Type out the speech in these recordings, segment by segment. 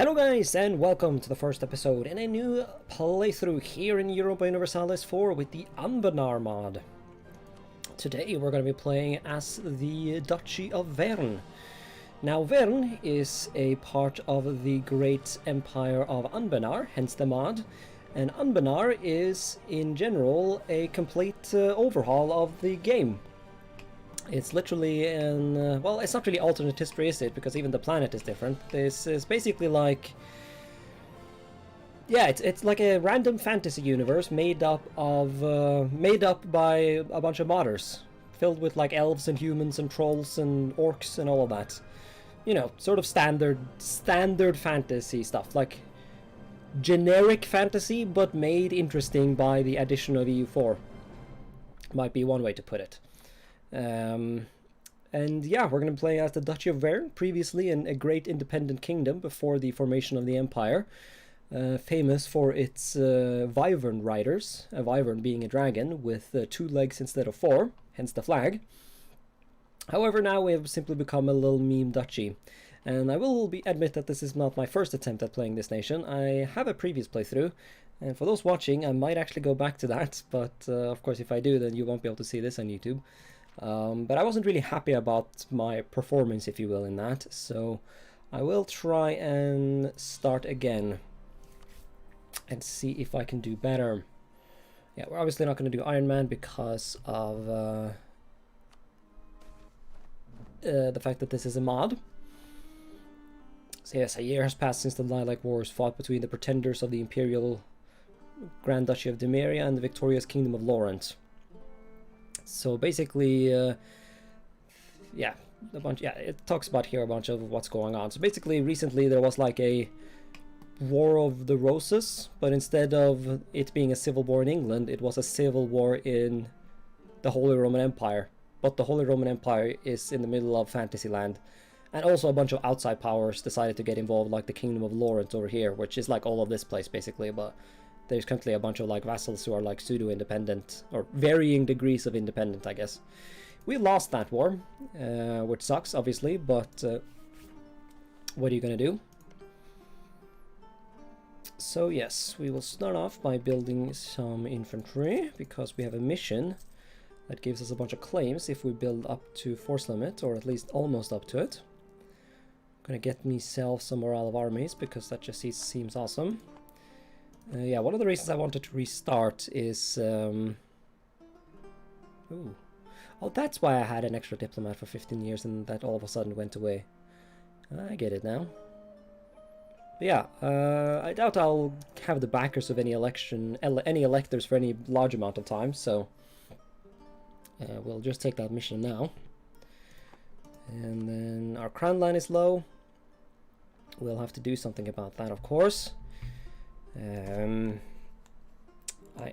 Hello guys, and welcome to the first episode in a new playthrough here in Europa Universalis 4 with the Anbennar mod. Today we're going to be playing as the Duchy of Verne. Now Verne is a part of the great empire of Anbennar, hence the mod, and Anbennar is in general a complete overhaul of the game. It's literally an, well, it's not really alternate history, is it? Because even the planet is different. This is basically like, yeah, it's like a random fantasy universe made up by a bunch of modders, filled with like elves and humans and trolls and orcs and all of that. You know, sort of standard fantasy stuff, like generic fantasy, but made interesting by the addition of EU4. Might be one way to put it. And yeah, we're going to play as the Duchy of Verne, previously in a great independent kingdom before the formation of the empire, famous for its wyvern riders, a wyvern being a dragon with 2 legs instead of 4, hence the flag. However, now we have simply become a little meme duchy, and I will admit that this is not my first attempt at playing this nation. I have a previous playthrough, and for those watching, I might actually go back to that, but of course if I do, then you won't be able to see this on YouTube. But I wasn't really happy about my performance, if you will, in that, so I will try and start again and see if I can do better. Yeah, we're obviously not going to do Iron Man because of the fact that this is a mod. So yes, a year has passed since the Lilac Wars fought between the pretenders of the Imperial Grand Duchy of Demeria and the victorious Kingdom of Laurent. So basically, yeah, it talks about here a bunch of what's going on. So basically, recently there was like a War of the Roses, but instead of it being a civil war in England, it was a civil war in the Holy Roman Empire. But the Holy Roman Empire is in the middle of Fantasyland, and also a bunch of outside powers decided to get involved, like the Kingdom of Laurent over here, which is like all of this place basically, but there's currently a bunch of like vassals who are like pseudo-independent, or varying degrees of independent, I guess. We lost that war, which sucks, obviously, but what are you gonna do? So yes, we will start off by building some infantry, because we have a mission that gives us a bunch of claims if we build up to force limit, or at least almost up to it. I'm gonna get myself some morale of armies, because that just seems awesome. Yeah, one of the reasons I wanted to restart is... Ooh. Oh, that's why I had an extra diplomat for 15 years and that all of a sudden went away. I get it now. But yeah, I doubt I'll have the backers of any electors for any large amount of time, so... we'll just take that mission now. And then our crown line is low. We'll have to do something about that, of course. I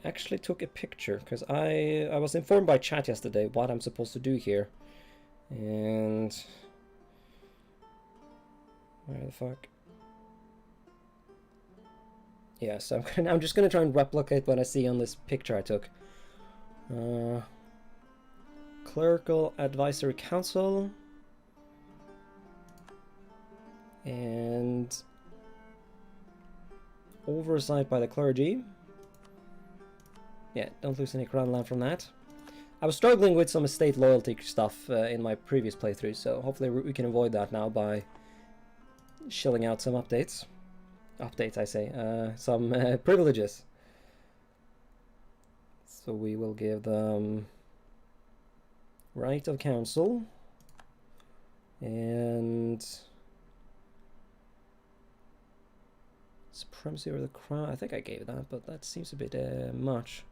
actually took a picture because I was informed by chat yesterday what I'm supposed to do here, and where the fuck? Yeah, so I'm just gonna try and replicate what I see on this picture I took. Clerical Advisory Council and oversight by the clergy. Yeah, don't lose any crown land from that. I was struggling with some estate loyalty stuff in my previous playthrough, so hopefully we can avoid that now by shilling out some updates. Updates, I say. Some privileges. So we will give them right of council and supremacy over the crown. I think I gave that, but that seems a bit much.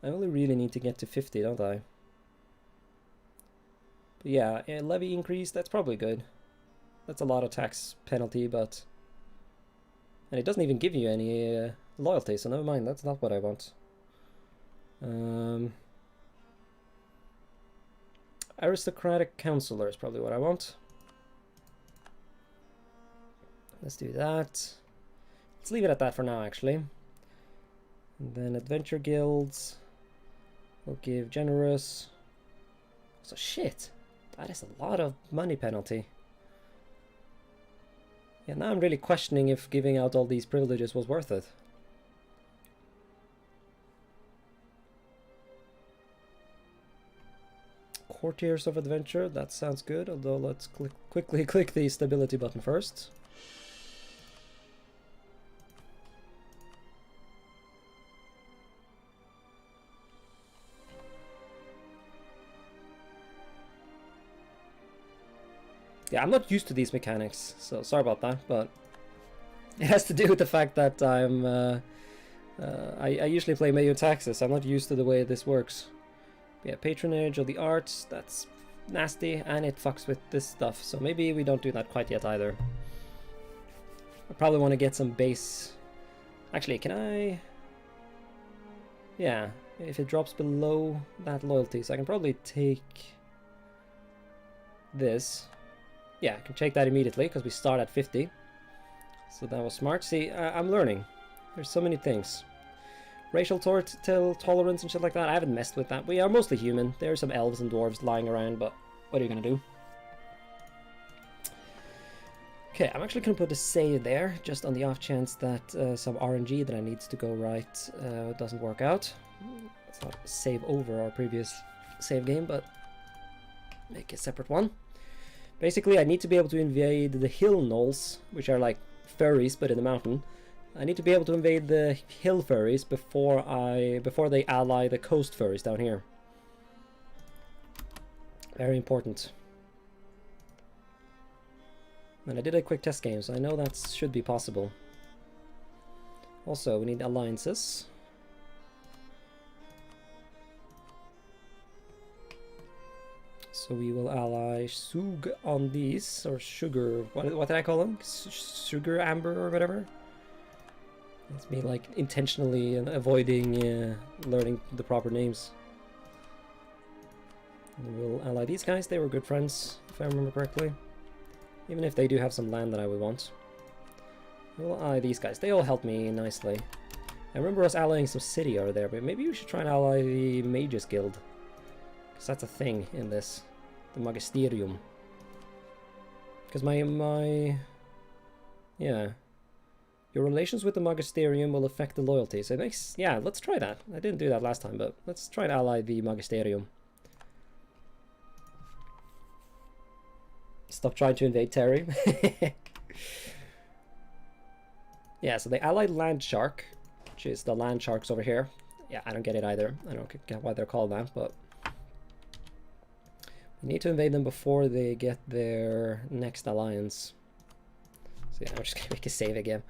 I only really need to get to 50, don't I? But yeah, a levy increase, that's probably good. That's a lot of tax penalty, but... And it doesn't even give you any loyalty, so never mind, that's not what I want. Aristocratic Councillor is probably what I want. Let's do that. Let's leave it at that for now, actually. And then Adventure Guilds. We'll give Generous. So shit, that is a lot of money penalty. Yeah, now I'm really questioning if giving out all these privileges was worth it. Courtiers of Adventure, that sounds good, although let's quickly click the stability button first. Yeah, I'm not used to these mechanics, so sorry about that, but it has to do with the fact that I usually play Mayo Taxes. I'm not used to the way this works. Yeah, patronage of the arts, that's nasty, and it fucks with this stuff, so maybe we don't do that quite yet either. I probably want to get some base... Actually, can I... Yeah, if it drops below that loyalty, so I can probably take this. Yeah, I can take that immediately, because we start at 50. So that was smart. See, I'm learning. There's so many things. Racial tolerance and shit like that, I haven't messed with that. We are mostly human. There are some elves and dwarves lying around, but what are you going to do? Okay, I'm actually going to put a save there, just on the off chance that some RNG that I need to go right doesn't work out. Let's not save over our previous save game, but make a separate one. Basically, I need to be able to invade the hill gnolls, which are like furries, but in the mountain. I need to be able to invade the hill furries before they ally the coast furries down here. Very important. And I did a quick test game, so I know that should be possible. Also, we need alliances. So we will ally Sug on these, or Sugar, what did I call them? Sugar Amber or whatever? That's me like intentionally avoiding learning the proper names. And we'll ally these guys, they were good friends, if I remember correctly. Even if they do have some land that I would want. We'll ally these guys, they all help me nicely. I remember us allying some city over there, but maybe we should try and ally the Mages Guild. Because that's a thing in this. The Magisterium. Because yeah. Your relations with the Magisterium will affect the loyalty. So it makes... Yeah, let's try that. I didn't do that last time, but let's try and ally the Magisterium. Stop trying to invade Terry. Yeah, so they allied Land Shark, which is the land sharks over here. Yeah, I don't get it either. I don't get why they're called that, but... We need to invade them before they get their next alliance. So yeah, I'm just gonna make a save again.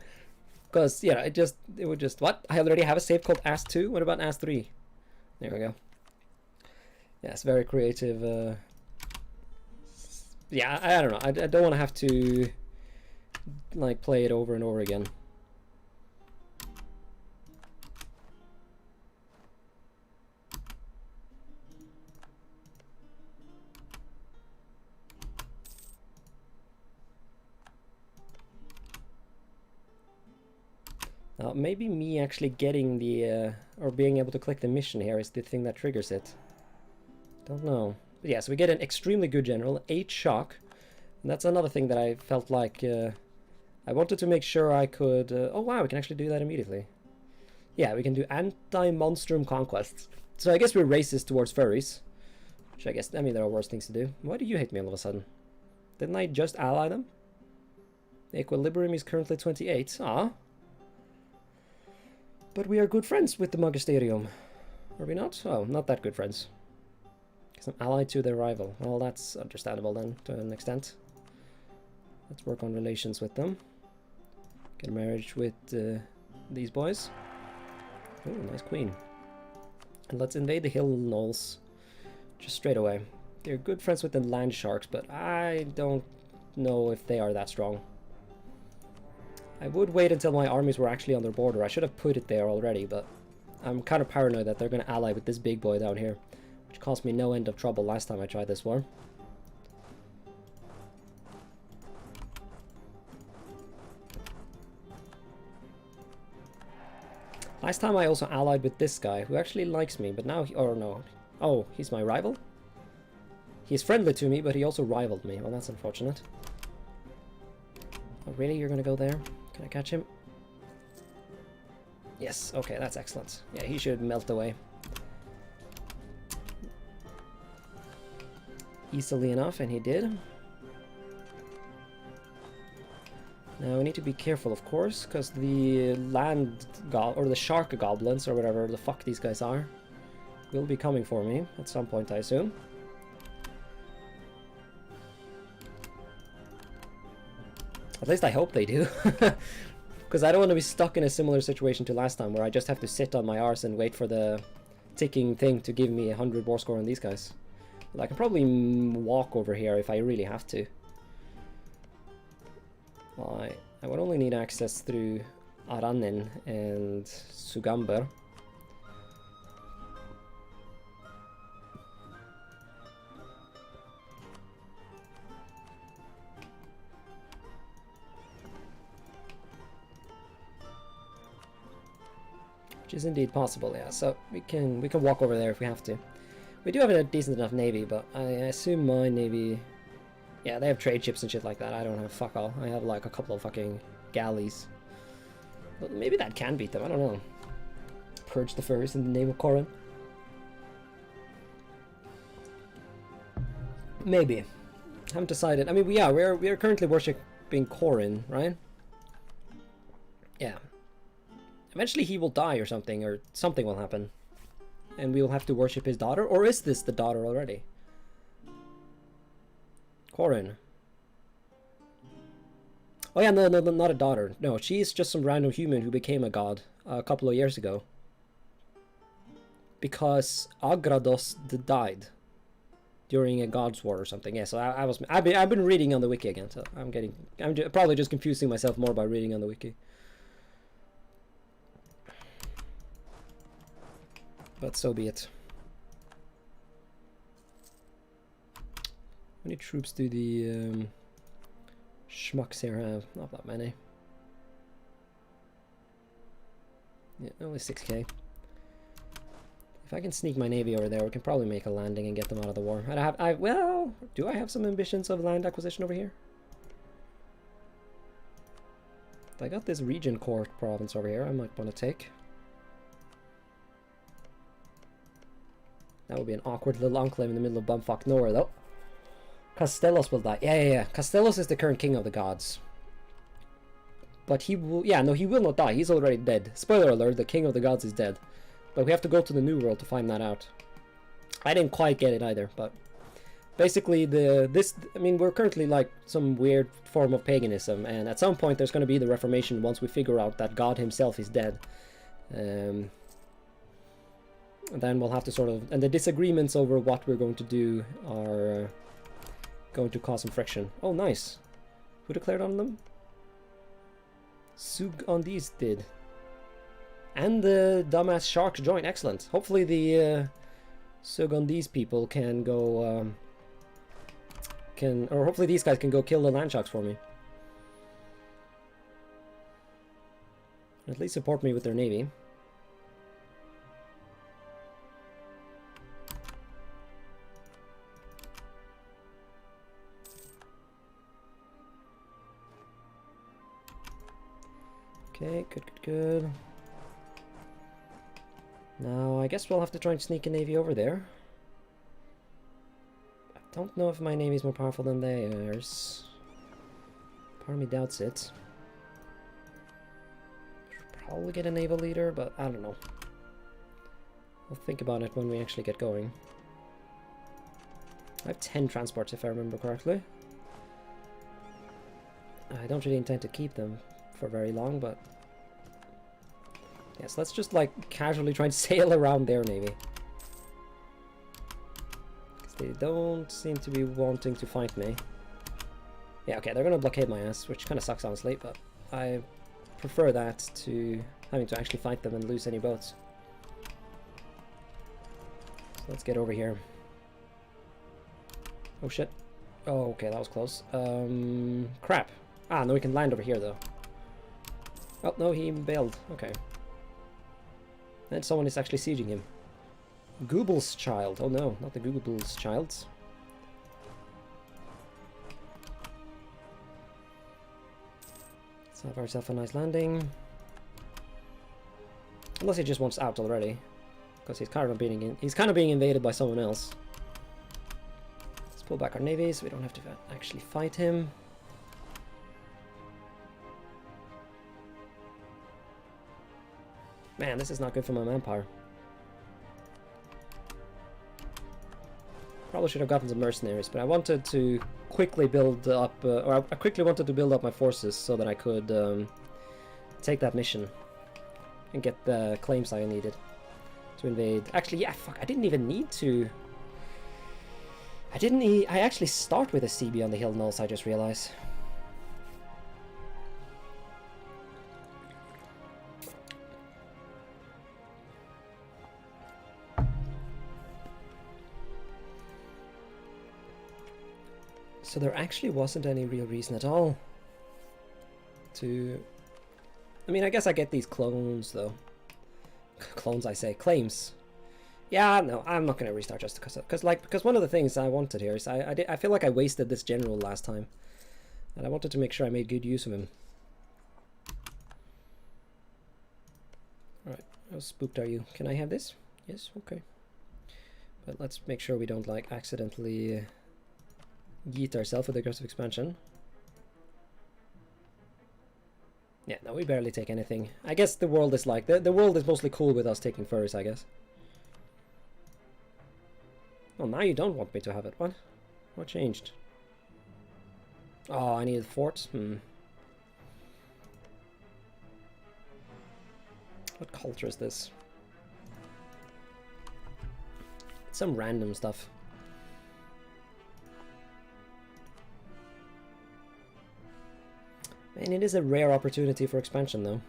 Because, you know, it would just... What? I already have a save called As2? What about As3? There we go. Yeah, it's very creative. Yeah, I don't know. I don't want to have to, like, play it over and over again. Maybe me actually getting the, or being able to click the mission here is the thing that triggers it. Don't know. But yeah, so we get an extremely good general, 8 shock. And that's another thing that I felt like, I wanted to make sure I could, oh wow, we can actually do that immediately. Yeah, we can do anti-monstrum conquests. So I guess we're racist towards furries. Which I guess, I mean, there are worse things to do. Why do you hate me all of a sudden? Didn't I just ally them? The equilibrium is currently 28. Ah. But we are good friends with the Magisterium. Are we not? Oh, not that good friends. Because I'm allied to their rival. Well, that's understandable then, to an extent. Let's work on relations with them. Get a marriage with these boys. Oh, nice queen. And let's invade the hill gnolls. Just straight away. They're good friends with the land sharks, but I don't know if they are that strong. I would wait until my armies were actually on their border. I should have put it there already, but I'm kind of paranoid that they're going to ally with this big boy down here, which caused me no end of trouble last time I tried this war. Last time I also allied with this guy, who actually likes me, but now he... Or no. Oh, he's my rival? He's friendly to me, but he also rivaled me. Well, that's unfortunate. Oh, really? You're gonna go there? Can I catch him? Yes, okay, that's excellent. Yeah, he should melt away. Easily enough, and he did. Now we need to be careful, of course, because the or the shark goblins, or whatever the fuck these guys are, will be coming for me at some point, I assume. At least I hope they do. Because I don't want to be stuck in a similar situation to last time, where I just have to sit on my arse and wait for the ticking thing to give me 100 war score on these guys. But I can probably walk over here if I really have to. I would only need access through Aranen and Sugamber. Which is indeed possible, yeah. So we can walk over there if we have to. We do have a decent enough navy, but I assume my navy... Yeah, they have trade ships and shit like that. I don't have fuck all. I have like a couple of fucking galleys. But maybe that can beat them, I don't know. Purge the furs in the name of Corin. Maybe. Haven't decided. I mean, we are currently worshipping Corin, right? Yeah. Eventually he will die or something will happen. And we will have to worship his daughter? Or is this the daughter already? Corin. Oh yeah, no, not a daughter. No, she's just some random human who became a god a couple of years ago. Because Agrados died during a god's war or something. Yeah, so I've been reading on the wiki again, so I'm probably just confusing myself more by reading on the wiki. But so be it. How many troops do the schmucks here have? Not that many. Yeah, only 6k. If I can sneak my navy over there, we can probably make a landing and get them out of the war. Well, do I have some ambitions of land acquisition over here? I got this region court province over here I might want to take. That would be an awkward little enclave in the middle of bumfuck nowhere, though. Castellos will die. Yeah. Castellos is the current king of the gods. But he will... Yeah, no, he will not die. He's already dead. Spoiler alert, the king of the gods is dead. But we have to go to the New World to find that out. I didn't quite get it either, but... Basically, I mean, we're currently like some weird form of paganism, and at some point there's going to be the Reformation once we figure out that God himself is dead. And then we'll have to sort of... And the disagreements over what we're going to do are going to cause some friction. Oh, nice. Who declared on them? Sug on these did. And the dumbass sharks joined. Excellent. Hopefully the Sug on these people can go... Or hopefully these guys can go kill the land sharks for me. At least support me with their navy. Okay, good. Now, I guess we'll have to try and sneak a navy over there. I don't know if my navy's more powerful than theirs. Part of me doubts it. Should probably get a naval leader, but I don't know. I'll think about it when we actually get going. I have 10 transports if I remember correctly. I don't really intend to keep them for very long, but... Yes, let's just like casually try and sail around their navy. Because they don't seem to be wanting to fight me. Yeah, okay, they're gonna blockade my ass, which kind of sucks honestly, but I prefer that to having to actually fight them and lose any boats. So let's get over here. Oh shit. Oh, okay, that was close. Crap. Ah, no, we can land over here though. Oh, no, he bailed. Okay. And someone is actually sieging him. Gooble's child. Oh no, not the Gooble's child. Let's have ourselves a nice landing. Unless he just wants out already, because he's kind of being invaded by someone else. Let's pull back our navies. We don't have to actually fight him. Man, this is not good for my manpower. Probably should have gotten some mercenaries, but I wanted to quickly build up, or I quickly wanted to build up my forces so that I could take that mission and get the claims I needed to invade. Actually, yeah, fuck, I didn't even need to. I actually start with a CB on the hill nulls, I just realized. So there actually wasn't any real reason at all to... I mean, I guess I get these clones, though. Clones, I say. Claims. Yeah, no, I'm not going to restart just because one of the things I wanted here is I feel like I wasted this general last time. And I wanted to make sure I made good use of him. Alright, how spooked are you? Can I have this? Yes, okay. But let's make sure we don't, like, accidentally... yeet ourselves with aggressive expansion. Yeah, no, we barely take anything. I guess the world is like... The world is mostly cool with us taking furs, I guess. Well, now you don't want me to have it. What? What changed? Oh, I need forts? What culture is this? Some random stuff. And it is a rare opportunity for expansion, though.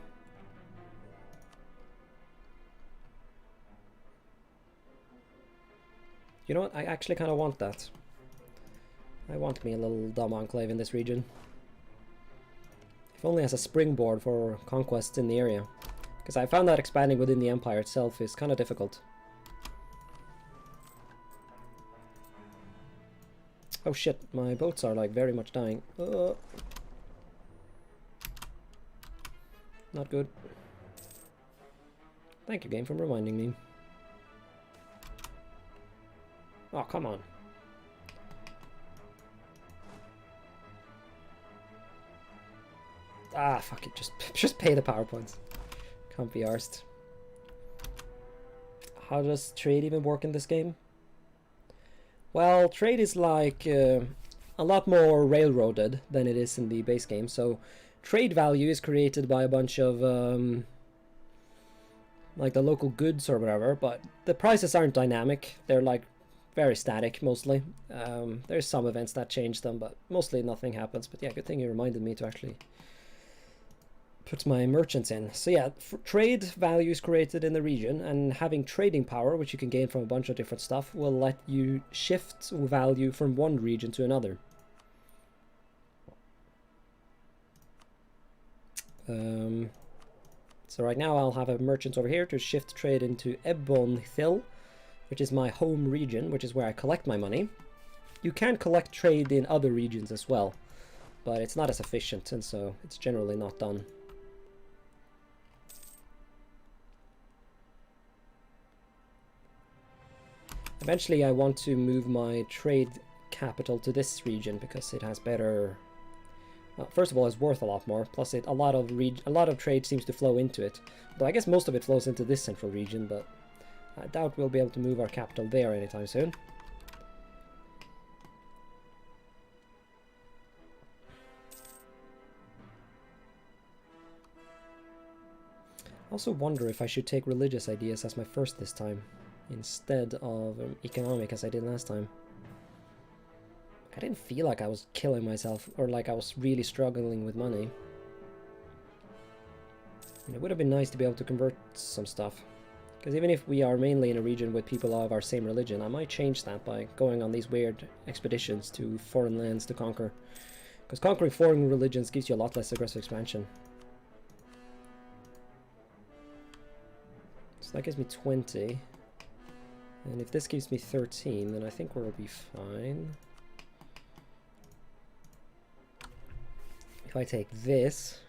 You know what? I actually kind of want that. I want me a little dumb enclave in this region. If only as a springboard for conquests in the area. Because I found that expanding within the empire itself is kind of difficult. Oh shit, my boats are like very much dying. Not good. Thank you, game, for reminding me. Oh, come on. Ah, fuck it. Just pay the PowerPoints. Can't be arsed. How does trade even work in this game? Well, trade is like a lot more railroaded than it is in the base game. So trade value is created by a bunch of like the local goods or whatever, but the prices aren't dynamic. They're like very static mostly. There's some events that change them, but mostly nothing happens. But yeah, good thing you reminded me to actually put my merchants in. So yeah, trade value is created in the region, and having trading power, which you can gain from a bunch of different stuff, will let you shift value from one region to another. So right now I'll have a merchant over here to shift trade into Eu4, which is my home region, which is where I collect my money. You can collect trade in other regions as well, but it's not as efficient, and so it's generally not done. Eventually I want to move my trade capital to this region because it has better... Well, first of all, it's worth a lot more, plus a lot of trade seems to flow into it. Though I guess most of it flows into this central region, but I doubt we'll be able to move our capital there anytime soon. I also wonder if I should take religious ideas as my first this time, instead of economic as I did last time. I didn't feel like I was killing myself, or like I was really struggling with money. And it would have been nice to be able to convert some stuff. Because even if we are mainly in a region with people of our same religion, I might change that by going on these weird expeditions to foreign lands to conquer. Because conquering foreign religions gives you a lot less aggressive expansion. So that gives me 20. And if this gives me 13, then I think we'll be fine. If I take this,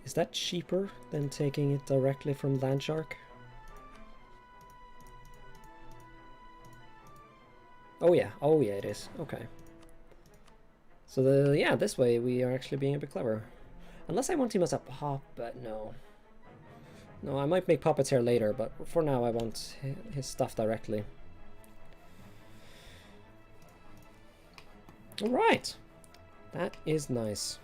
Is that cheaper than taking it directly from Landshark? Oh yeah, it is. Okay. So yeah, this way we are actually being a bit clever. Unless I want him as a puppet, no. No, I might make puppets here later, but for now I want his stuff directly. Alright. That is nice.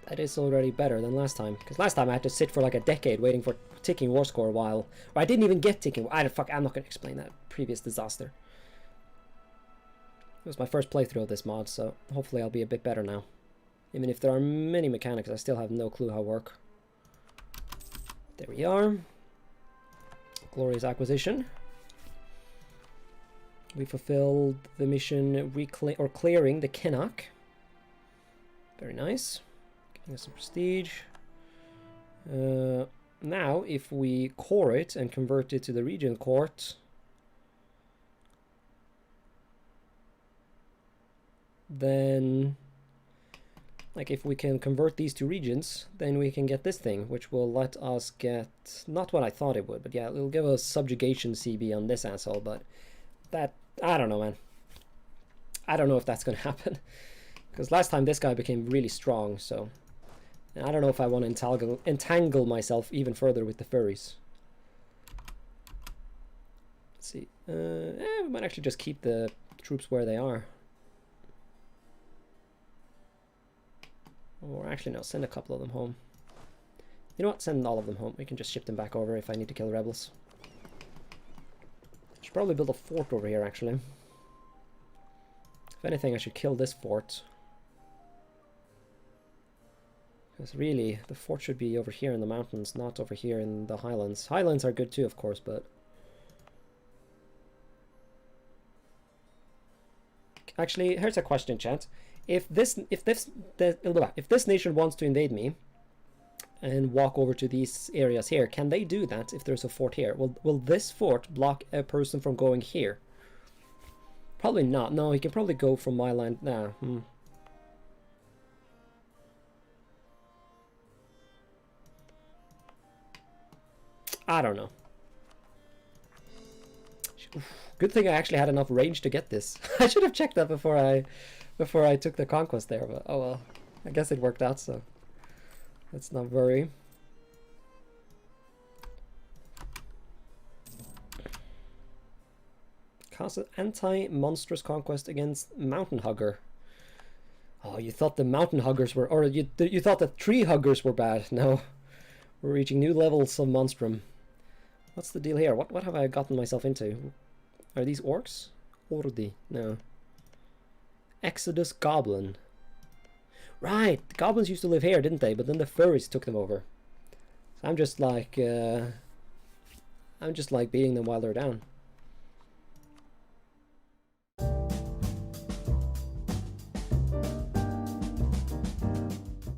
That is already better than last time. Because last time I had to sit for like a decade waiting for ticking war score a while. Or I didn't even get ticking. I'm not going to explain that previous disaster. It was my first playthrough of this mod, so hopefully I'll be a bit better now. Even if there are many mechanics, I still have no clue how work. There we are. Glorious acquisition. We fulfilled the mission clearing the Kinnock. Very nice. Getting us some prestige. Now, if we core it and convert it to the Regent Court, then, like, if we can convert these to regions, then we can get this thing, which will let us get, not what I thought it would, but yeah, it'll give us subjugation CB on this asshole, but that, I don't know, man. I don't know if that's going to happen. Because last time this guy became really strong, so... And I don't know if I want to entangle myself even further with the furries. Let's see. We might actually just keep the troops where they are. Or actually, no, send a couple of them home. You know what? Send all of them home. We can just ship them back over if I need to kill rebels. Should probably build a fort over here, actually. If anything, I should kill this fort. Because really, the fort should be over here in the mountains, not over here in the highlands. Highlands are good too, of course, but... Actually, here's a question, chat. If this nation wants to invade me and walk over to these areas here, can they do that if there's a fort here? Will this fort block a person from going here? Probably not. No, he can probably go from my land. Nah. I don't know. Good thing I actually had enough range to get this. I should have checked that before I took the conquest there, but oh well. I guess it worked out, so let's not worry. Cast an anti-monstrous conquest against Mountain Hugger. Oh, you thought the Mountain Huggers were, or you thought the Tree Huggers were bad. No, we're reaching new levels of monstrum. What's the deal here? What have I gotten myself into? Are these orcs? Ordi? No. Exodus Goblin. Right, the goblins used to live here, didn't they? But then the furries took them over. So I'm just like beating them while they're down.